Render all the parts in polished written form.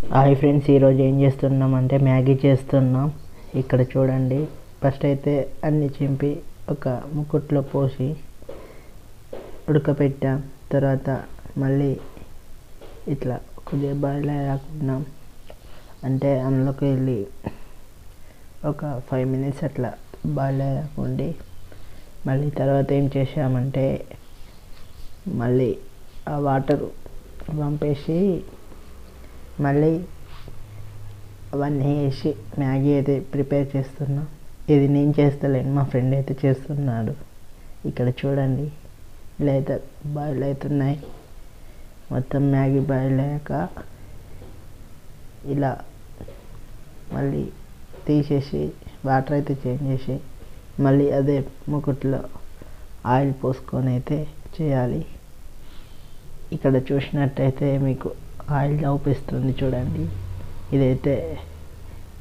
Hi friends, ఈరోజు ఏం చేస్తున్నాం అంటే మ్యాగీ చేస్తున్నాం. ఇక్కడ చూడండి, ఫస్ట్ అయితే అన్ని చింపి ఒక ముకుట్లో పోసి ఉడకపెట్టాం. తర్వాత మళ్ళీ ఇట్లా కొద్దిగా బాయిల్ అయ్యాకున్నాం అంటే అందులోకి వెళ్ళి ఒక 5 minutes అట్లా బాయిల్ అయ్యాకుండి మళ్ళీ తర్వాత ఏం చేసామంటే మళ్ళీ ఆ వాటర్ పంపేసి మళ్ళీ అవన్నీ వేసి మ్యాగీ అయితే ప్రిపేర్ చేస్తున్నా. ఇది నేను చేస్తలేను, మా ఫ్రెండ్ అయితే చేస్తున్నాడు. ఇక్కడ చూడండి, ఇలా అయితే బాయిల్ అవుతున్నాయి. మొత్తం మ్యాగీ బాయిల్ అయ్యాక ఇలా మళ్ళీ తీసేసి వాటర్ అయితే చేంజ్ చేసి మళ్ళీ అదే ముకుట్లో ఆయిల్ పోసుకొని అయితే చేయాలి. ఇక్కడ చూసినట్టయితే మీకు ఆయిల్ చూపిస్తుంది చూడండి. ఇదైతే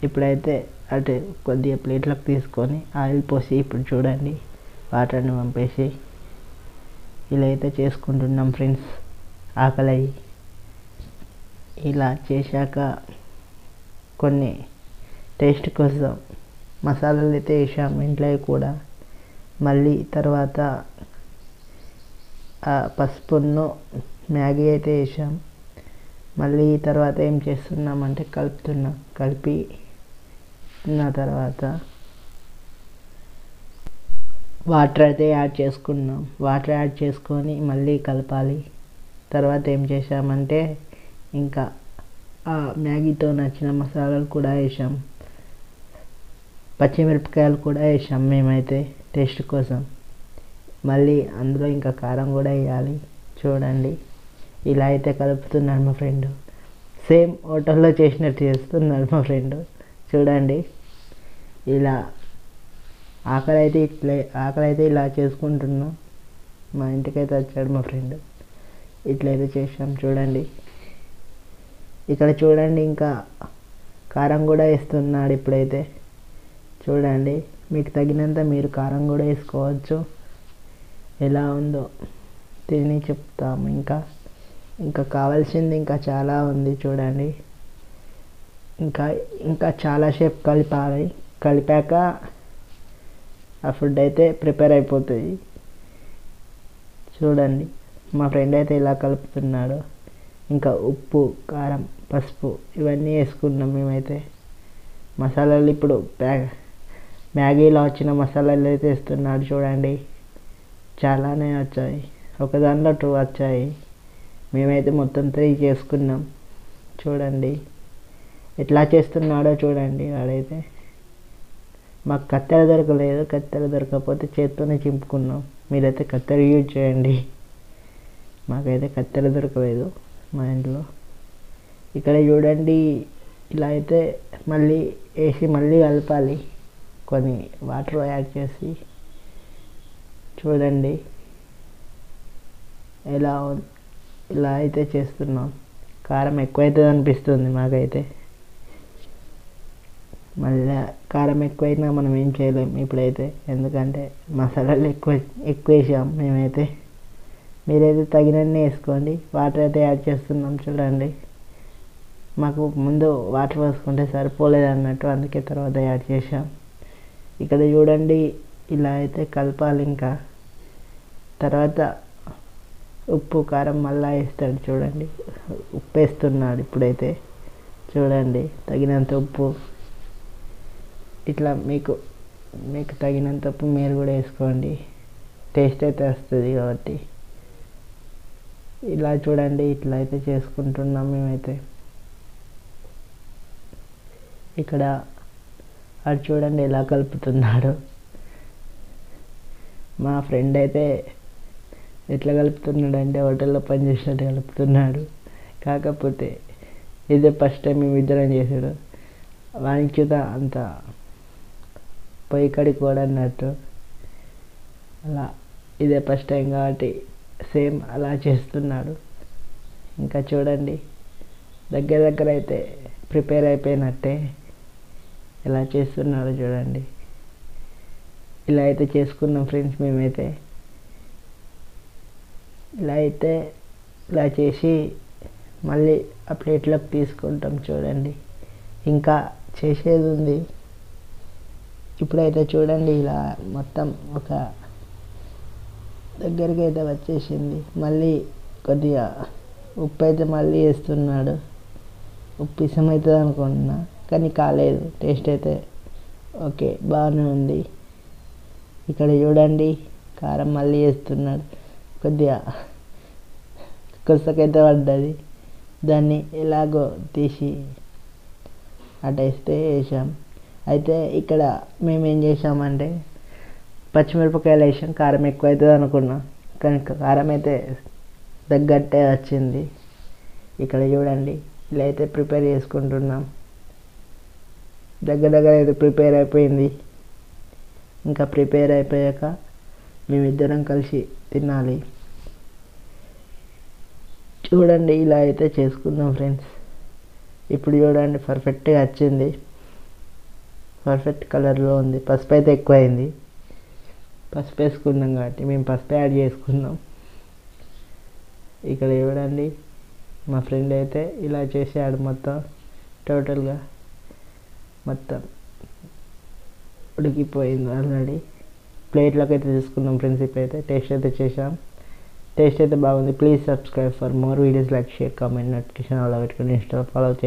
ఇప్పుడైతే అటు కొద్దిగా ప్లేట్లకు తీసుకొని ఆయిల్ పోసి ఇప్పుడు చూడండి వాటర్ని పంపేసి ఇలా అయితే చేసుకుంటున్నాం ఫ్రెండ్స్. ఆకలి ఇలా చేశాక కొన్ని టేస్ట్ కోసం మసాలాలు అయితే వేసాము ఇంట్లో కూడా. మళ్ళీ తర్వాత పసుపును మ్యాగీ అయితే వేసాం. మళ్ళీ తర్వాత ఏం చేస్తున్నామంటే కలిపిన తర్వాత వాటర్ అయితే యాడ్ చేసుకున్నాం. వాటర్ యాడ్ చేసుకొని మళ్ళీ కలపాలి. తర్వాత ఏం చేసామంటే ఇంకా ఆ మ్యాగీతో నచ్చిన మసాలాలు కూడా వేసాం. పచ్చిమిరపకాయలు కూడా వేసాం మేమైతే టేస్ట్ కోసం. మళ్ళీ అందులో ఇంకా కారం కూడా వేయాలి. చూడండి, ఇలా అయితే కలుపుతున్నాడు మా ఫ్రెండ్. సేమ్ హోటల్లో చేసినట్టు చేస్తున్నాడు మా ఫ్రెండ్. చూడండి, ఇలా ఆకలి అయితే ఇలా చేసుకుంటున్నాం. మా ఇంటికైతే వచ్చాడు మా ఫ్రెండ్. ఇట్లయితే చేసాం చూడండి. ఇక్కడ చూడండి, ఇంకా కారం కూడా వేస్తున్నాడు ఇప్పుడైతే. చూడండి, మీకు తగినంత మీరు కారం కూడా వేసుకోవచ్చు. ఎలా ఉందో తిని చెప్తాము. ఇంకా కావాల్సింది ఇంకా చాలా ఉంది చూడండి. ఇంకా చాలాసేపు కలిపాలి. కలిపాక ఆ ఫుడ్ అయితే ప్రిపేర్ అయిపోతుంది. చూడండి, మా ఫ్రెండ్ అయితే ఇలా కలుపుతున్నాడు. ఇంకా ఉప్పు, కారం, పసుపు ఇవన్నీ వేసుకున్నాం మేమైతే. మసాలాలు ఇప్పుడు మ్యాగీలో వచ్చిన మసాలాలు అయితే వేస్తున్నాడు చూడండి. చాలానే వచ్చాయి, ఒక దాంట్లో 2 వచ్చాయి. మేమైతే మొత్తం 3 చేసుకున్నాం. చూడండి ఎట్లా చేస్తున్నాడో చూడండి. వాడైతే మాకు కత్తెర దొరకలేదు. కత్తెర దొరకకపోతే చేత్తోనే చింపుకున్నాం. మీరైతే కత్తెర యూజ్ చేయండి. మాకైతే కత్తెర దొరకలేదు మా ఇంట్లో. ఇక్కడ చూడండి, ఇలా అయితే మళ్ళీ వేసి మళ్ళీ కలపాలి. కొన్ని వాటర్ యాడ్ చేసి చూడండి ఇలా అయితే చేస్తున్నాం. కారం ఎక్కువైతుంది అనిపిస్తుంది మాకైతే. మళ్ళీ కారం ఎక్కువైనా మనం ఏం చేయలేం ఇప్పుడైతే, ఎందుకంటే మసాలాలు ఎక్కువ వేసాం మేమైతే. మీరైతే తగినన్ని వేసుకోండి. వాటర్ అయితే యాడ్ చేస్తున్నాం చూడండి. మాకు ముందు వాటర్ పోసుకుంటే సరిపోలేదు అన్నట్టు, అందుకే తర్వాత యాడ్ చేసాం. ఇక్కడ చూడండి, ఇలా అయితే కలపాలి. ఇంకా తర్వాత ఉప్పు, కారం మళ్ళీ వేస్తాడు చూడండి. ఉప్పు వేస్తున్నాడు ఇప్పుడైతే. చూడండి, తగినంత ఉప్పు. ఇట్లా మీకు తగినంత ఉప్పు మీరు కూడా వేసుకోండి. టేస్ట్ అయితే వస్తుంది కాబట్టి. ఇలా చూడండి, ఇట్లా అయితే చేసుకుంటున్నాం మేమైతే. ఇక్కడ అది చూడండి ఎలా కలుపుతున్నాడు. మా ఫ్రెండ్ అయితే ఎట్లా కలుపుతున్నాడు అంటే హోటల్లో పనిచేసినట్టు కలుపుతున్నాడు. కాకపోతే ఇదే ఫస్ట్ టైం మేమిద్దరం చేసాడు. వానికి అంత పొయ్యి కడికి కూడా అన్నట్టు. అలా ఇదే ఫస్ట్ టైం కాబట్టి సేమ్ అలా చేస్తున్నాడు. ఇంకా చూడండి, దగ్గర అయితే ప్రిపేర్ అయిపోయినట్టే. ఎలా చేస్తున్నాడో చూడండి. ఇలా అయితే చేసుకున్నాం ఫ్రెండ్స్ మేమైతే. ఇలా చేసి మళ్ళీ ఆ ప్లేట్లోకి తీసుకుంటాం చూడండి. ఇంకా చేసేది ఉంది. ఇప్పుడైతే చూడండి ఇలా మొత్తం ఒక దగ్గరికి అయితే వచ్చేసింది. మళ్ళీ కొద్దిగా ఉప్పు అయితే మళ్ళీ వేస్తున్నాడు. ఉప్పు ఇసమవుతుంది అనుకుంటున్నా కానీ కాలేదు. టేస్ట్ అయితే ఓకే బాగానే ఉంది. ఇక్కడ చూడండి కారం మళ్ళీ వేస్తున్నాడు. కొద్దిగా కొసకైతే పడ్డది. దాన్ని ఎలాగో తీసి అటేస్తే వేసాం. అయితే ఇక్కడ మేము ఏం చేసామంటే పచ్చిమిరపకాయలు వేసాం. కారం ఎక్కువ అవుతుంది అనుకున్నాం కానీ కారం అయితే తగ్గట్టే వచ్చింది. ఇక్కడ చూడండి ఇలా అయితే ప్రిపేర్ చేసుకుంటున్నాం. దగ్గర అయితే ప్రిపేర్ అయిపోయింది. ఇంకా ప్రిపేర్ అయిపోయాక మేమిద్దరం కలిసి తినాలి. చూడండి ఇలా అయితే చేసుకుందాం ఫ్రెండ్స్. ఇప్పుడు చూడండి పర్ఫెక్ట్గా వచ్చింది. పర్ఫెక్ట్ కలర్లో ఉంది. పసుపు అయితే ఎక్కువైంది. పసుపు వేసుకున్నాం కాబట్టి మేము పసుపు యాడ్ చేసుకున్నాం. ఇక్కడ చూడండి మా ఫ్రెండ్ అయితే ఇలా చేసాడు. మొత్తం టోటల్గా మొత్తం ఉడికిపోయింది ఆల్రెడీ. ప్లేట్లోకి అయితే తీసుకున్నాం ఫ్రెండ్స్. ఇప్పుడైతే టేస్ట్ అయితే చేసాం. టేస్ట్ అయితే బాగుంది. Please subscribe for more videos, like share comment notification అలా పెట్టుకుని ఇన్స్టా ఫాలో చేయండి.